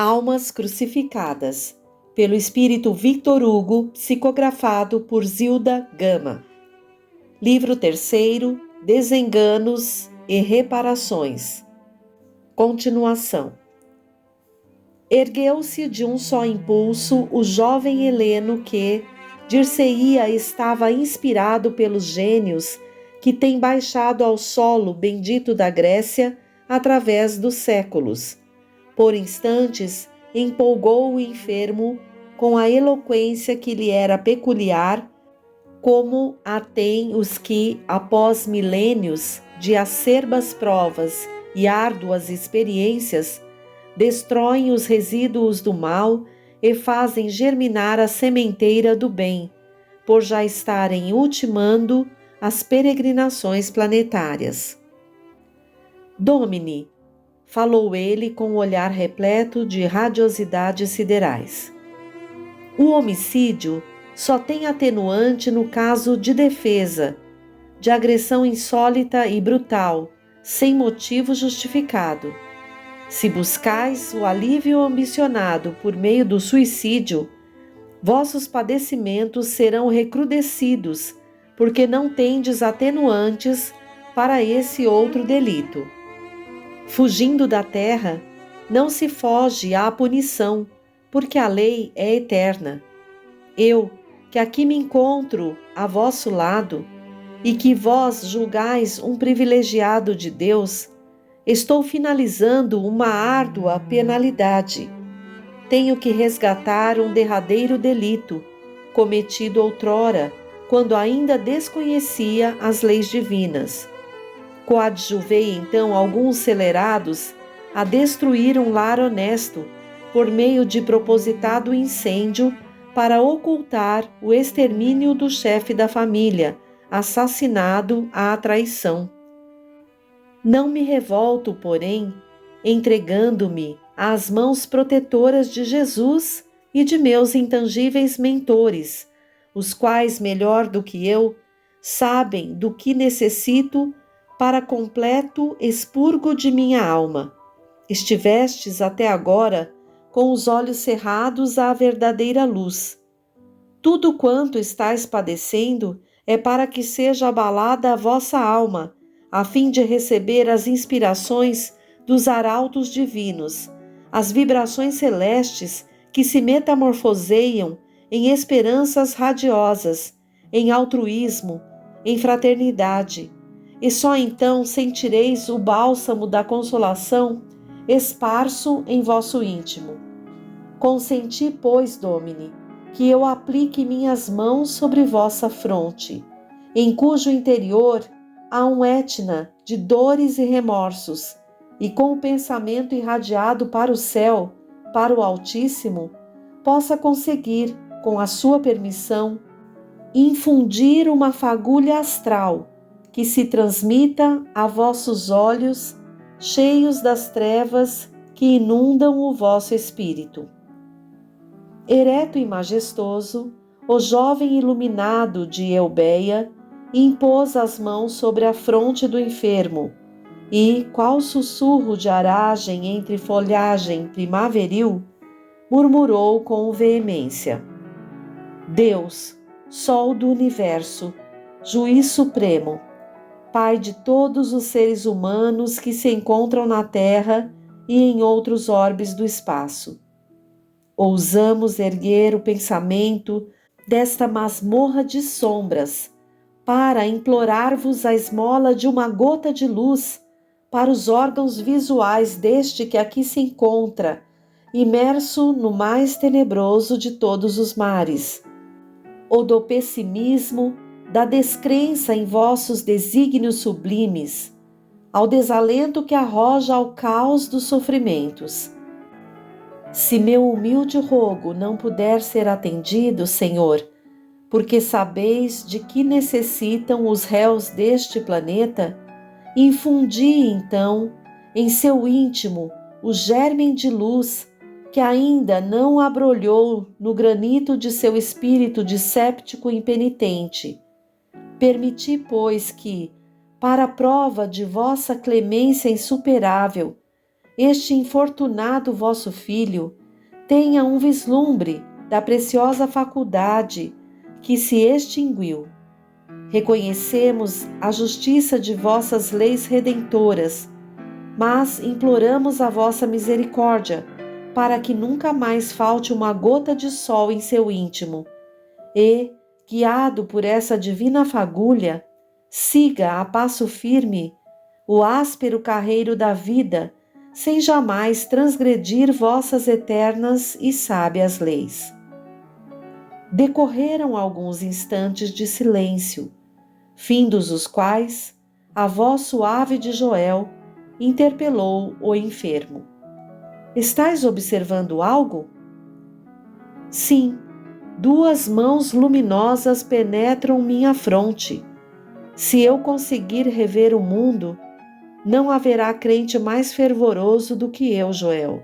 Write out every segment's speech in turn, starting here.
Almas Crucificadas, pelo Espírito Victor Hugo, psicografado por Zilda Gama. Livro 3º, Desenganos e Reparações. Continuação. Ergueu-se de um só impulso o jovem Heleno que, dir-se-ia, estava inspirado pelos gênios que têm baixado ao solo bendito da Grécia através dos séculos. Por instantes, empolgou o enfermo com a eloquência que lhe era peculiar, como a têm os que, após milênios de acerbas provas e árduas experiências, destroem os resíduos do mal e fazem germinar a sementeira do bem, por já estarem ultimando as peregrinações planetárias. Domine, falou ele com o olhar repleto de radiosidades siderais. O homicídio só tem atenuante no caso de defesa, de agressão insólita e brutal, sem motivo justificado. Se buscais o alívio ambicionado por meio do suicídio, vossos padecimentos serão recrudescidos, porque não tendes atenuantes para esse outro delito. Fugindo da terra, não se foge à punição, porque a lei é eterna. Eu, que aqui me encontro a vosso lado, e que vós julgais um privilegiado de Deus, estou finalizando uma árdua penalidade. Tenho que resgatar um derradeiro delito, cometido outrora, quando ainda desconhecia as leis divinas. Coadjuvei então alguns celerados a destruir um lar honesto, por meio de propositado incêndio para ocultar o extermínio do chefe da família, assassinado à traição. Não me revolto, porém, entregando-me às mãos protetoras de Jesus e de meus intangíveis mentores, os quais, melhor do que eu, sabem do que necessito para completo expurgo de minha alma. Estivestes até agora com os olhos cerrados à verdadeira luz. Tudo quanto estáis padecendo é para que seja abalada a vossa alma, a fim de receber as inspirações dos arautos divinos, as vibrações celestes que se metamorfoseiam em esperanças radiosas, em altruísmo, em fraternidade, e só então sentireis o bálsamo da consolação esparso em vosso íntimo. Consenti, pois, Domine, que eu aplique minhas mãos sobre vossa fronte, em cujo interior há um Etna de dores e remorsos, e com o pensamento irradiado para o céu, para o Altíssimo, possa conseguir, com a sua permissão, infundir uma fagulha astral que se transmita a vossos olhos, cheios das trevas que inundam o vosso espírito. Ereto e majestoso, o jovem iluminado de Eubeia impôs as mãos sobre a fronte do enfermo e, qual sussurro de aragem entre folhagem primaveril, murmurou com veemência: Deus, Sol do Universo, Juiz Supremo, Pai de todos os seres humanos que se encontram na Terra e em outros orbes do espaço. Ousamos erguer o pensamento desta masmorra de sombras para implorar-vos a esmola de uma gota de luz para os órgãos visuais deste que aqui se encontra, imerso no mais tenebroso de todos os mares, ou do pessimismo, da descrença em vossos desígnios sublimes, ao desalento que arroja ao caos dos sofrimentos. Se meu humilde rogo não puder ser atendido, Senhor, porque sabeis de que necessitam os réus deste planeta, infundi, então, em seu íntimo o germen de luz que ainda não abrolhou no granito de seu espírito disséptico e impenitente. Permiti, pois, que, para a prova de vossa clemência insuperável, este infortunado vosso filho tenha um vislumbre da preciosa faculdade que se extinguiu. Reconhecemos a justiça de vossas leis redentoras, mas imploramos a vossa misericórdia para que nunca mais falte uma gota de sol em seu íntimo e, guiado por essa divina fagulha, siga a passo firme o áspero carreiro da vida, sem jamais transgredir vossas eternas e sábias leis. Decorreram alguns instantes de silêncio, findos os quais a voz suave de Joel interpelou o enfermo. Estais observando algo? Sim, 2 mãos luminosas penetram minha fronte. Se eu conseguir rever o mundo, não haverá crente mais fervoroso do que eu, Joel.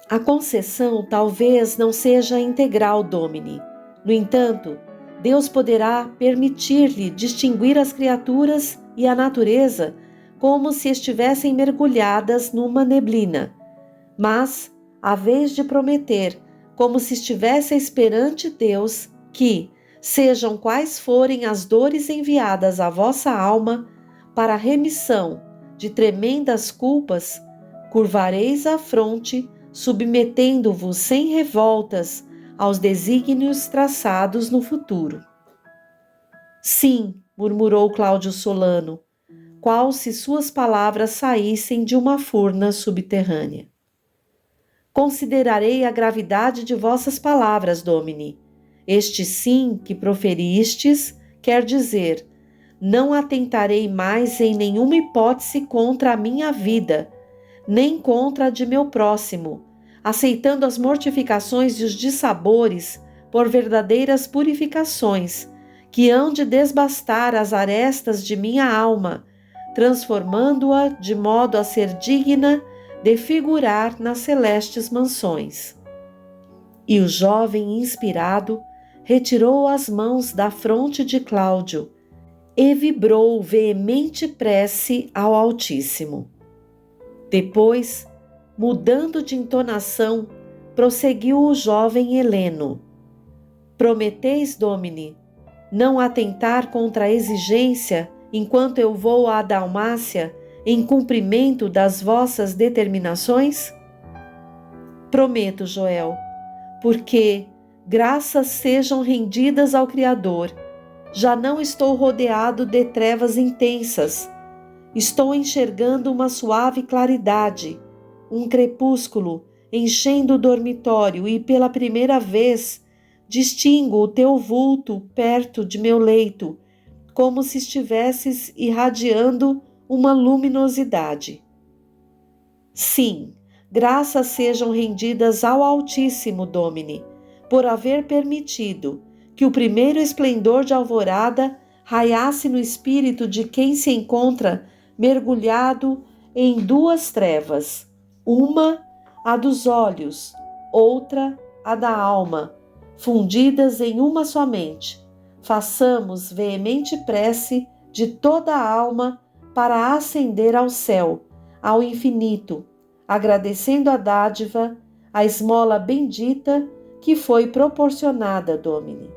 A concessão talvez não seja integral, Domine. No entanto, Deus poderá permitir-lhe distinguir as criaturas e a natureza como se estivessem mergulhadas numa neblina. Mas, à vez de prometer, como se estivesse perante Deus, que, sejam quais forem as dores enviadas à vossa alma, para a remissão de tremendas culpas, curvareis a fronte, submetendo-vos sem revoltas aos desígnios traçados no futuro. Sim, murmurou Cláudio Solano, qual se suas palavras saíssem de uma furna subterrânea. Considerarei a gravidade de vossas palavras, Domine. Este sim que proferistes quer dizer: não atentarei mais em nenhuma hipótese contra a minha vida, nem contra a de meu próximo, aceitando as mortificações e os dissabores por verdadeiras purificações, que hão de desbastar as arestas de minha alma, transformando-a de modo a ser digna de figurar nas celestes mansões. E o jovem inspirado retirou as mãos da fronte de Cláudio e vibrou veemente prece ao Altíssimo. Depois, mudando de entonação, prosseguiu o jovem Heleno. Prometeis, Domine, não atentar contra a exigência enquanto eu vou à Dalmácia em cumprimento das vossas determinações? Prometo, Joel, porque graças sejam rendidas ao Criador. Já não estou rodeado de trevas intensas. Estou enxergando uma suave claridade, um crepúsculo enchendo o dormitório e pela primeira vez distingo o teu vulto perto de meu leito, como se estivesses irradiando uma luminosidade. Sim, graças sejam rendidas ao Altíssimo, Domine, por haver permitido que o primeiro esplendor de alvorada raiasse no espírito de quem se encontra mergulhado em 2 trevas, uma a dos olhos, outra a da alma, fundidas em uma somente. Façamos veemente prece de toda a alma para ascender ao céu, ao infinito, agradecendo a dádiva, a esmola bendita que foi proporcionada, Domine.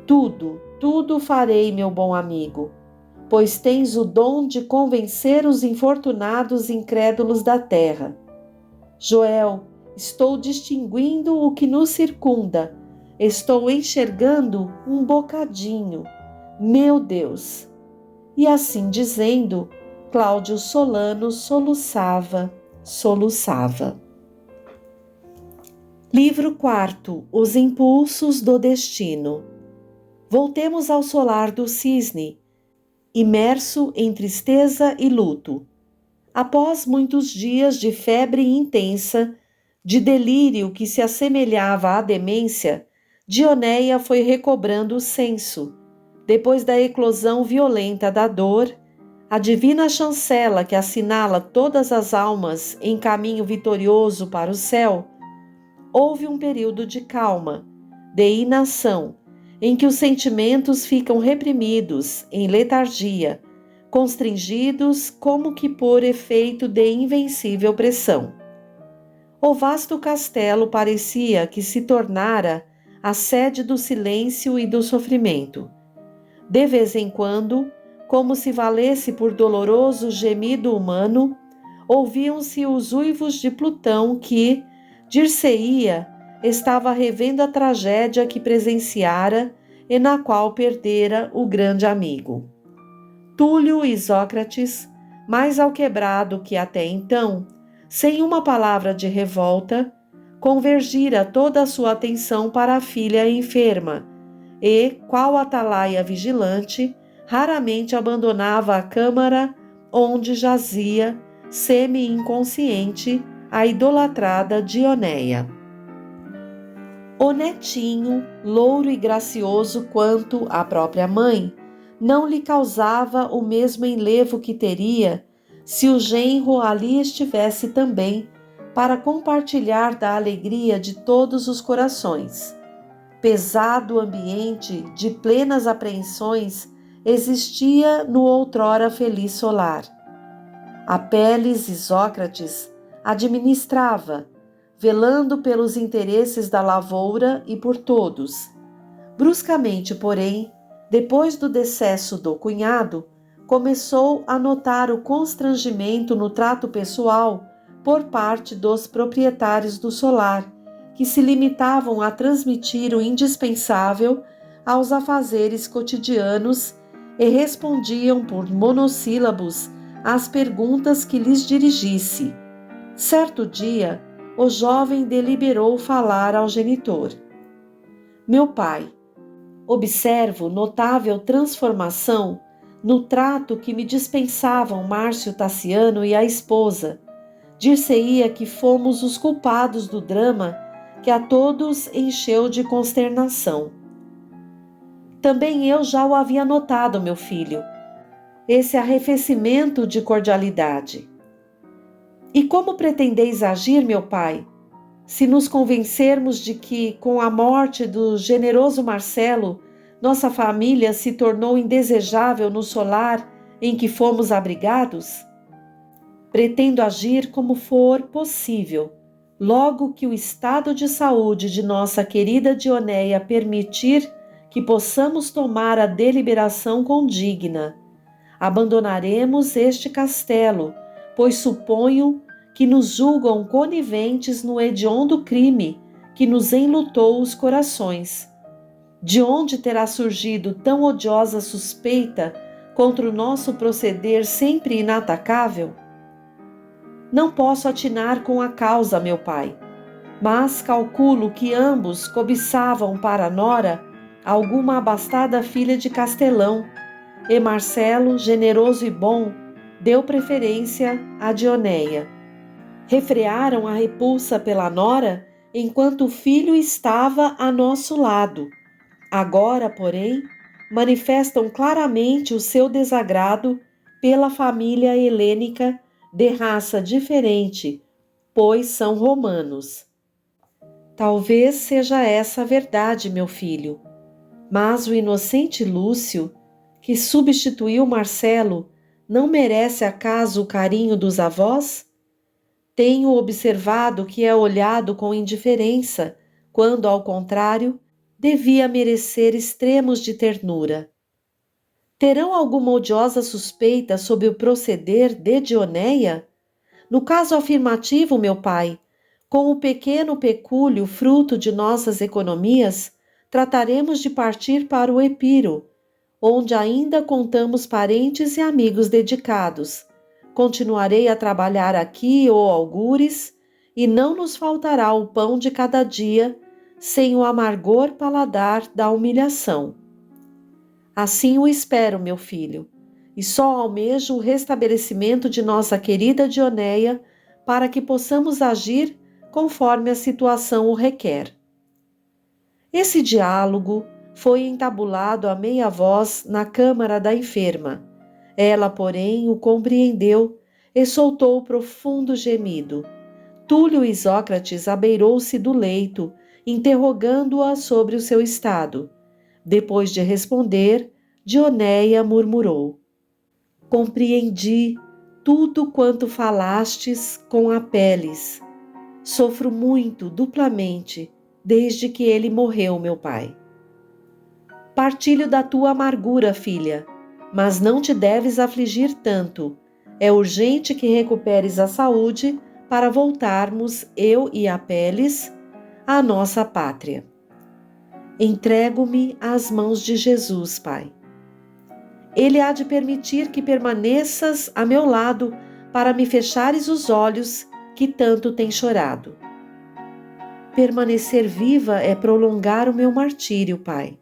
Tudo farei, meu bom amigo, pois tens o dom de convencer os infortunados incrédulos da terra. Joel, estou distinguindo o que nos circunda, estou enxergando um bocadinho, meu Deus! E assim dizendo, Cláudio Solano soluçava. Livro 4. Os impulsos do destino. Voltemos ao solar do cisne, imerso em tristeza e luto. Após muitos dias de febre intensa, de delírio que se assemelhava à demência, Dioneia foi recobrando o senso. Depois da eclosão violenta da dor, a divina chancela que assinala todas as almas em caminho vitorioso para o céu, houve um período de calma, de inação, em que os sentimentos ficam reprimidos, em letargia, constringidos como que por efeito de invencível pressão. O vasto castelo parecia que se tornara a sede do silêncio e do sofrimento. De vez em quando, como se valesse por doloroso gemido humano, ouviam-se os uivos de Plutão que, dir-se-ia, estava revendo a tragédia que presenciara e na qual perdera o grande amigo. Túlio e Isócrates, mais alquebrado que até então, sem uma palavra de revolta, convergira toda a sua atenção para a filha enferma e, qual atalaia vigilante, raramente abandonava a câmara onde jazia, semi-inconsciente, a idolatrada Dioneia. O netinho, louro e gracioso quanto a própria mãe, não lhe causava o mesmo enlevo que teria se o genro ali estivesse também para compartilhar da alegria de todos os corações. Pesado ambiente de plenas apreensões existia no outrora feliz solar. Apeles Isócrates administrava, velando pelos interesses da lavoura e por todos. Bruscamente, porém, depois do decesso do cunhado, começou a notar o constrangimento no trato pessoal por parte dos proprietários do solar, que se limitavam a transmitir o indispensável aos afazeres cotidianos e respondiam por monossílabos às perguntas que lhes dirigisse. Certo dia, o jovem deliberou falar ao genitor. Meu pai, observo notável transformação no trato que me dispensavam Márcio Tassiano e a esposa. Dir-se-ia que fomos os culpados do drama que a todos encheu de consternação. Também eu já o havia notado, meu filho, esse arrefecimento de cordialidade. E como pretendeis agir, meu pai, se nos convencermos de que, com a morte do generoso Marcelo, nossa família se tornou indesejável no solar em que fomos abrigados? Pretendo agir como for possível, logo que o estado de saúde de nossa querida Dioneia permitir que possamos tomar a deliberação condigna. Abandonaremos este castelo, pois suponho que nos julgam coniventes no hediondo crime que nos enlutou os corações. De onde terá surgido tão odiosa suspeita contra o nosso proceder sempre inatacável? Não posso atinar com a causa, meu pai, mas calculo que ambos cobiçavam para a nora alguma abastada filha de Castelão, e Marcelo, generoso e bom, deu preferência a Dioneia. Refrearam a repulsa pela nora enquanto o filho estava a nosso lado. Agora, porém, manifestam claramente o seu desagrado pela família helênica de raça diferente, pois são romanos. Talvez seja essa a verdade, meu filho, mas o inocente Lúcio, que substituiu Marcelo, não merece acaso o carinho dos avós? Tenho observado que é olhado com indiferença, quando, ao contrário, devia merecer extremos de ternura. Terão alguma odiosa suspeita sobre o proceder de Dioneia? No caso afirmativo, meu pai, com o pequeno pecúlio fruto de nossas economias, trataremos de partir para o Epiro, onde ainda contamos parentes e amigos dedicados. Continuarei a trabalhar aqui, ó algures, e não nos faltará o pão de cada dia, sem o amargor paladar da humilhação. Assim o espero, meu filho, e só almejo o restabelecimento de nossa querida Dioneia para que possamos agir conforme a situação o requer. Esse diálogo foi entabulado a meia voz na câmara da enferma. Ela, porém, o compreendeu e soltou profundo gemido. Túlio Isócrates abeirou-se do leito, interrogando-a sobre o seu estado. Depois de responder, Dioneia murmurou: compreendi tudo quanto falastes com Apeles. Sofro muito, duplamente, desde que ele morreu, meu pai. Partilho da tua amargura, filha, mas não te deves afligir tanto. É urgente que recuperes a saúde para voltarmos, eu e Apeles, à nossa pátria. Entrego-me às mãos de Jesus, Pai. Ele há de permitir que permaneças a meu lado para me fechares os olhos que tanto tens chorado. Permanecer viva é prolongar o meu martírio, Pai.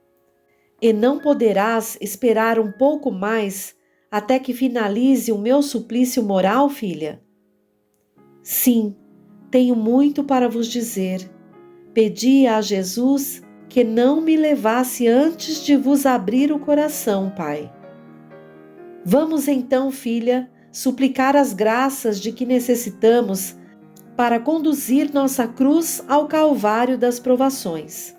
E não poderás esperar um pouco mais até que finalize o meu suplício moral, filha? Sim, tenho muito para vos dizer. Pedi a Jesus que não me levasse antes de vos abrir o coração, Pai. Vamos então, filha, suplicar as graças de que necessitamos para conduzir nossa cruz ao Calvário das provações.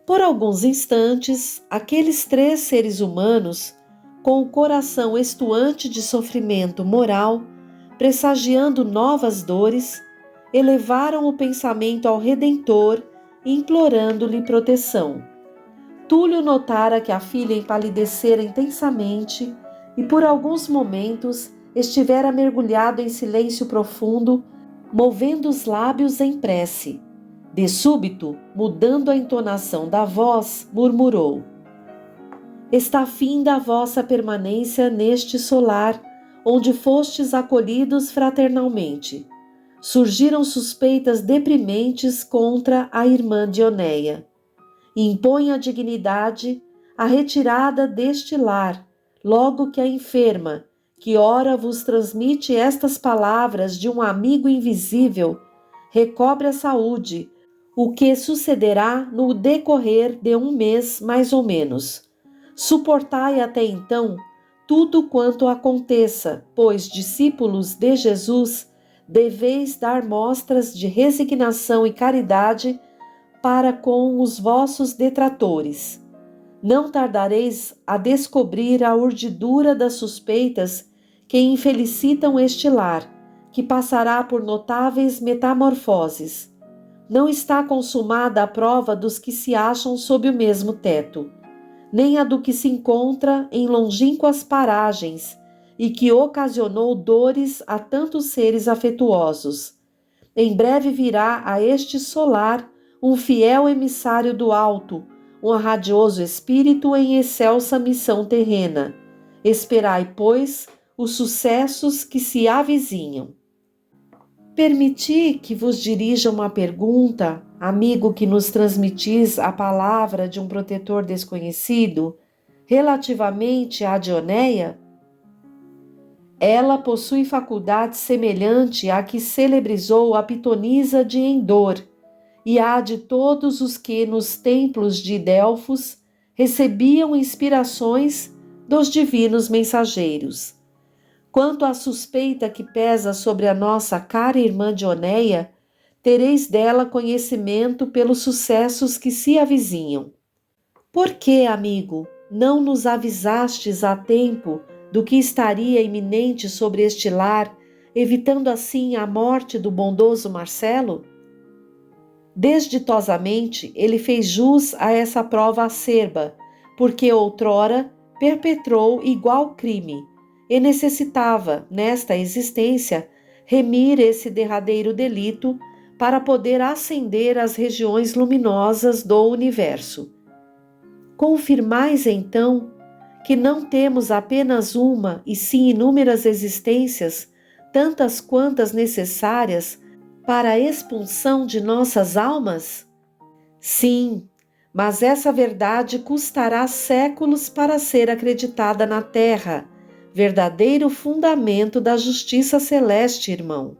Por alguns instantes, aqueles 3 seres humanos, com o coração estuante de sofrimento moral, pressagiando novas dores, elevaram o pensamento ao Redentor, implorando-lhe proteção. Túlio notara que a filha empalidecera intensamente e por alguns momentos estivera mergulhado em silêncio profundo, movendo os lábios em prece. De súbito, mudando a entonação da voz, murmurou: Está finda a vossa permanência neste solar, onde fostes acolhidos fraternalmente. Surgiram suspeitas deprimentes contra a irmã Dioneia. Impõe a dignidade a retirada deste lar, logo que a enferma, que ora vos transmite estas palavras de um amigo invisível, recobre a saúde, o que sucederá no decorrer de 1 mês mais ou menos. Suportai até então tudo quanto aconteça, pois, discípulos de Jesus, deveis dar mostras de resignação e caridade para com os vossos detratores. Não tardareis a descobrir a urdidura das suspeitas que infelicitam este lar, que passará por notáveis metamorfoses. Não está consumada a prova dos que se acham sob o mesmo teto, nem a do que se encontra em longínquas paragens e que ocasionou dores a tantos seres afetuosos. Em breve virá a este solar um fiel emissário do alto, um radioso espírito em excelsa missão terrena. Esperai, pois, os sucessos que se avizinham. Permiti que vos dirija uma pergunta, amigo que nos transmitis a palavra de um protetor desconhecido, relativamente à Dioneia? Ela possui faculdade semelhante à que celebrizou a pitonisa de Endor, e a de todos os que nos templos de Delfos recebiam inspirações dos divinos mensageiros. Quanto à suspeita que pesa sobre a nossa cara irmã Dioneia, tereis dela conhecimento pelos sucessos que se avizinham. Por que, amigo, não nos avisastes a tempo do que estaria iminente sobre este lar, evitando assim a morte do bondoso Marcelo? Desditosamente, ele fez jus a essa prova acerba, porque outrora perpetrou igual crime e necessitava, nesta existência, remir esse derradeiro delito para poder ascender às regiões luminosas do universo. Confirmais, então, que não temos apenas uma, e sim inúmeras existências, tantas quantas necessárias, para a expulsão de nossas almas? Sim, mas essa verdade custará séculos para ser acreditada na Terra, verdadeiro fundamento da justiça celeste, irmão.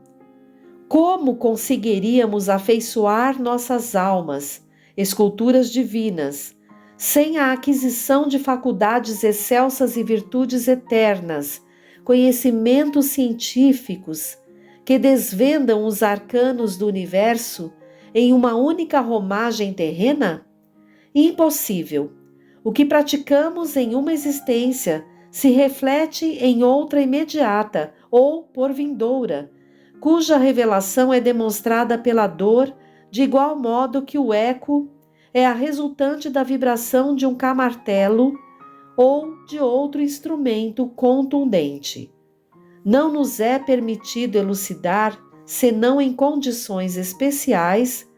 Como conseguiríamos afeiçoar nossas almas, esculturas divinas, sem a aquisição de faculdades excelsas e virtudes eternas, conhecimentos científicos, que desvendam os arcanos do universo em uma única romagem terrena? Impossível. O que praticamos em uma existência se reflete em outra imediata ou por vindoura, cuja revelação é demonstrada pela dor, de igual modo que o eco é a resultante da vibração de um camartelo ou de outro instrumento contundente. Não nos é permitido elucidar, senão em condições especiais,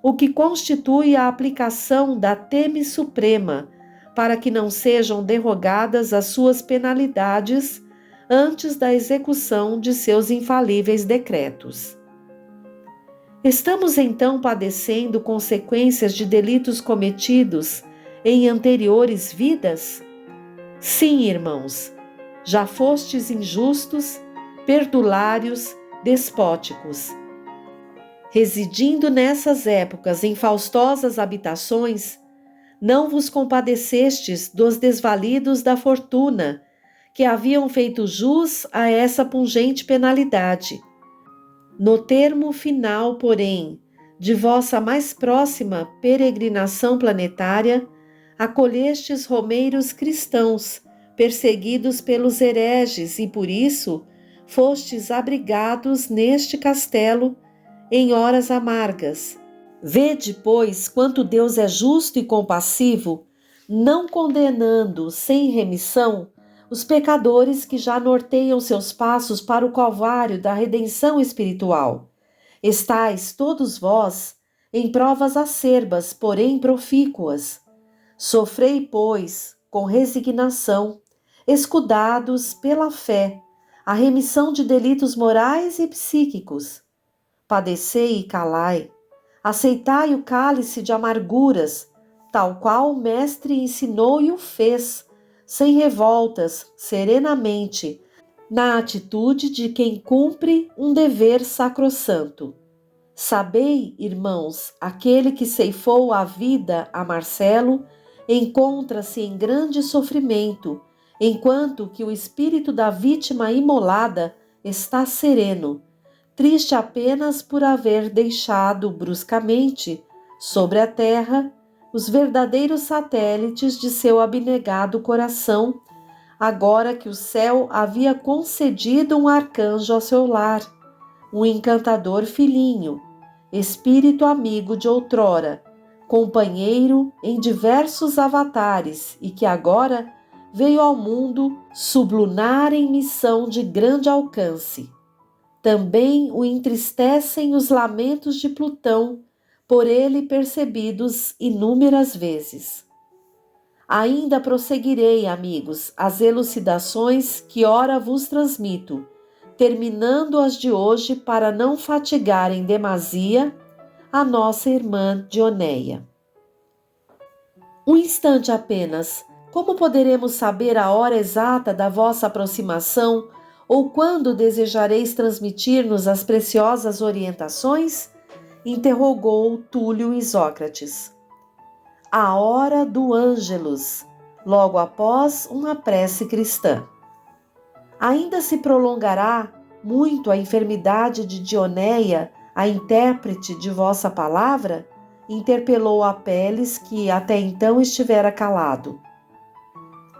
o que constitui a aplicação da temes suprema, para que não sejam derrogadas as suas penalidades antes da execução de seus infalíveis decretos. Estamos então padecendo consequências de delitos cometidos em anteriores vidas? Sim, irmãos, já fostes injustos, perdulários, despóticos. Residindo nessas épocas em faustosas habitações, não vos compadecestes dos desvalidos da fortuna, que haviam feito jus a essa pungente penalidade. No termo final, porém, de vossa mais próxima peregrinação planetária, acolhestes romeiros cristãos, perseguidos pelos hereges, e por isso fostes abrigados neste castelo em horas amargas. Vede, pois, quanto Deus é justo e compassivo, não condenando sem remissão os pecadores que já norteiam seus passos para o calvário da redenção espiritual. Estais todos vós em provas acerbas, porém profícuas. Sofrei, pois, com resignação, escudados pela fé, a remissão de delitos morais e psíquicos. Padecei e calai, aceitai o cálice de amarguras, tal qual o Mestre ensinou e o fez, sem revoltas, serenamente, na atitude de quem cumpre um dever sacrossanto. Sabei, irmãos, aquele que ceifou a vida a Marcelo encontra-se em grande sofrimento, enquanto que o espírito da vítima imolada está sereno, triste apenas por haver deixado bruscamente sobre a terra os verdadeiros satélites de seu abnegado coração, agora que o céu havia concedido um arcanjo ao seu lar, um encantador filhinho, espírito amigo de outrora, companheiro em diversos avatares e que agora veio ao mundo sublunar em missão de grande alcance. Também o entristecem os lamentos de Plutão, por ele percebidos inúmeras vezes. Ainda prosseguirei, amigos, as elucidações que ora vos transmito, terminando as de hoje para não fatigar em demasia a nossa irmã Dioneia. Um instante apenas. Como poderemos saber a hora exata da vossa aproximação ou quando desejareis transmitir-nos as preciosas orientações? Interrogou Túlio Isócrates. A hora do Ângelus, logo após uma prece cristã. Ainda se prolongará muito a enfermidade de Dioneia, a intérprete de vossa palavra? Interpelou Apelles, que até então estivera calado.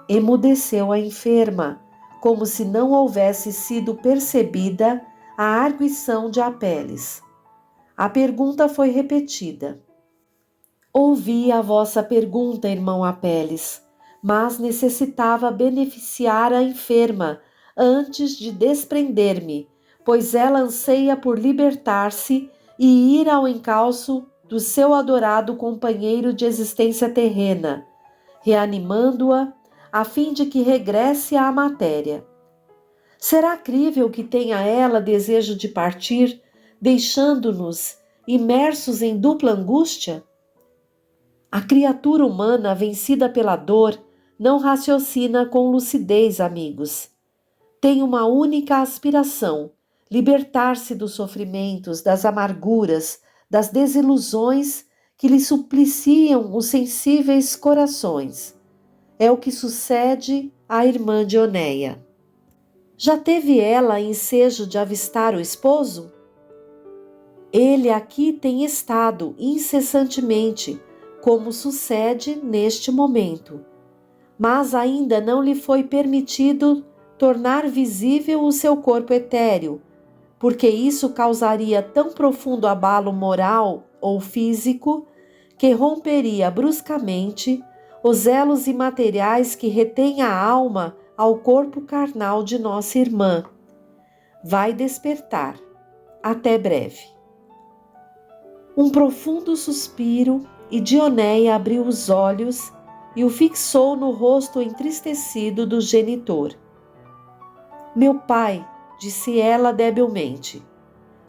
Emudeceu a enferma, como se não houvesse sido percebida a arguição de Apelles. A pergunta foi repetida. Ouvi a vossa pergunta, irmão Apelles, mas necessitava beneficiar a enferma antes de desprender-me, pois ela anseia por libertar-se e ir ao encalço do seu adorado companheiro de existência terrena, reanimando-a a fim de que regresse à matéria. Será crível que tenha ela desejo de partir, deixando-nos imersos em dupla angústia? A criatura humana vencida pela dor não raciocina com lucidez, amigos. Tem uma única aspiração: libertar-se dos sofrimentos, das amarguras, das desilusões que lhe supliciam os sensíveis corações. É o que sucede à irmã Dioneia. Já teve ela ensejo de avistar o esposo? Ele aqui tem estado incessantemente, como sucede neste momento. mas ainda não lhe foi permitido tornar visível o seu corpo etéreo, porque isso causaria tão profundo abalo moral ou físico que romperia bruscamente os elos imateriais que retêm a alma ao corpo carnal de nossa irmã. Vai despertar. Até breve. Um profundo suspiro e Dioneia abriu os olhos e o fixou no rosto entristecido do genitor. Meu pai, disse ela debilmente,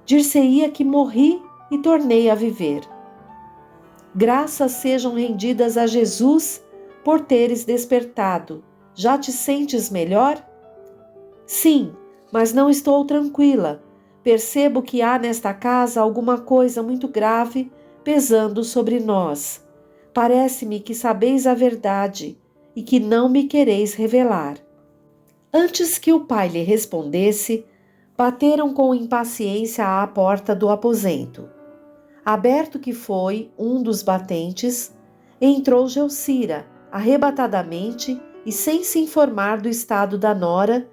dir-se-ia que morri e tornei a viver. Graças sejam rendidas a Jesus por teres despertado. Já te sentes melhor? Sim, mas não estou tranquila. Percebo que há nesta casa alguma coisa muito grave pesando sobre nós. Parece-me que sabeis a verdade e que não me quereis revelar. Antes que o pai lhe respondesse, bateram com impaciência à porta do aposento. Aberto que foi um dos batentes, entrou Geucira, arrebatadamente e sem se informar do estado da nora,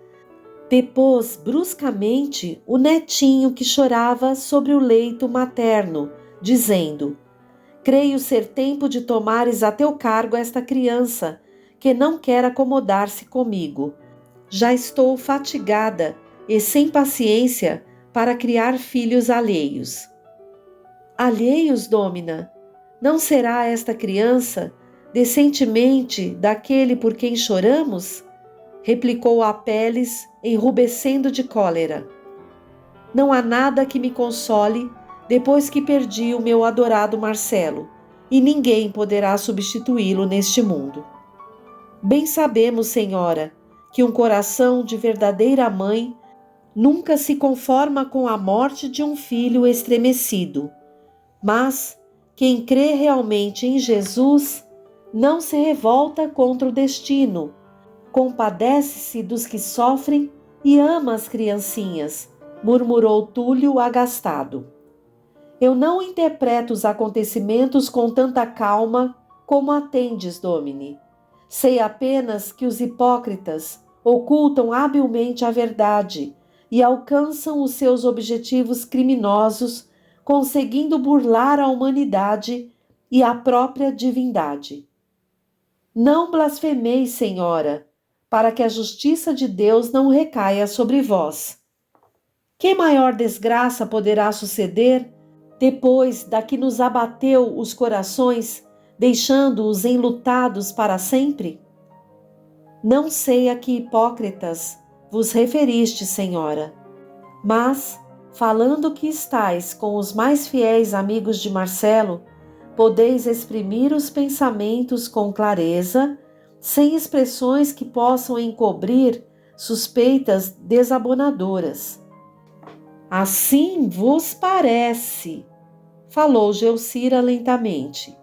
depôs bruscamente o netinho que chorava sobre o leito materno, dizendo: creio ser tempo de tomares a teu cargo esta criança, que não quer acomodar-se comigo. Já estou fatigada e sem paciência para criar filhos alheios. Alheios, Dômina? Não será esta criança descendemente daquele por quem choramos? Replicou Apeles, enrubescendo de cólera. Não há nada que me console depois que perdi o meu adorado Marcelo, e ninguém poderá substituí-lo neste mundo. Bem sabemos, senhora, que um coração de verdadeira mãe nunca se conforma com a morte de um filho estremecido, mas quem crê realmente em Jesus não se revolta contra o destino, compadece-se dos que sofrem e ama as criancinhas, murmurou Túlio agastado. Eu não interpreto os acontecimentos com tanta calma como atendes, Domine. Sei apenas que os hipócritas ocultam habilmente a verdade e alcançam os seus objetivos criminosos, conseguindo burlar a humanidade e a própria divindade. Não blasfemeis, senhora, para que a justiça de Deus não recaia sobre vós. Que maior desgraça poderá suceder depois da que nos abateu os corações, deixando-os enlutados para sempre? Não sei a que hipócritas vos referiste, senhora, mas, falando que estais com os mais fiéis amigos de Marcelo, podeis exprimir os pensamentos com clareza, sem expressões que possam encobrir suspeitas desabonadoras. Assim vos parece, falou Geucira lentamente.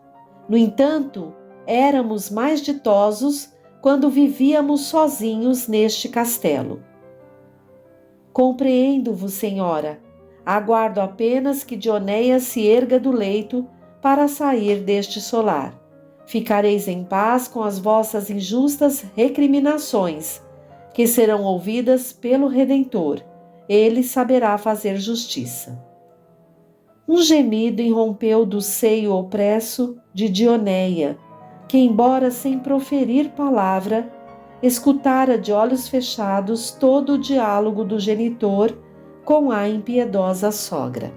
No entanto, éramos mais ditosos quando vivíamos sozinhos neste castelo. Compreendo-vos, senhora. Aguardo apenas que Dioneia se erga do leito para sair deste solar. Ficareis em paz com as vossas injustas recriminações, que serão ouvidas pelo Redentor. Ele saberá fazer justiça. Um gemido irrompeu do seio opresso de Dioneia, que, embora sem proferir palavra, escutara de olhos fechados todo o diálogo do genitor com a impiedosa sogra.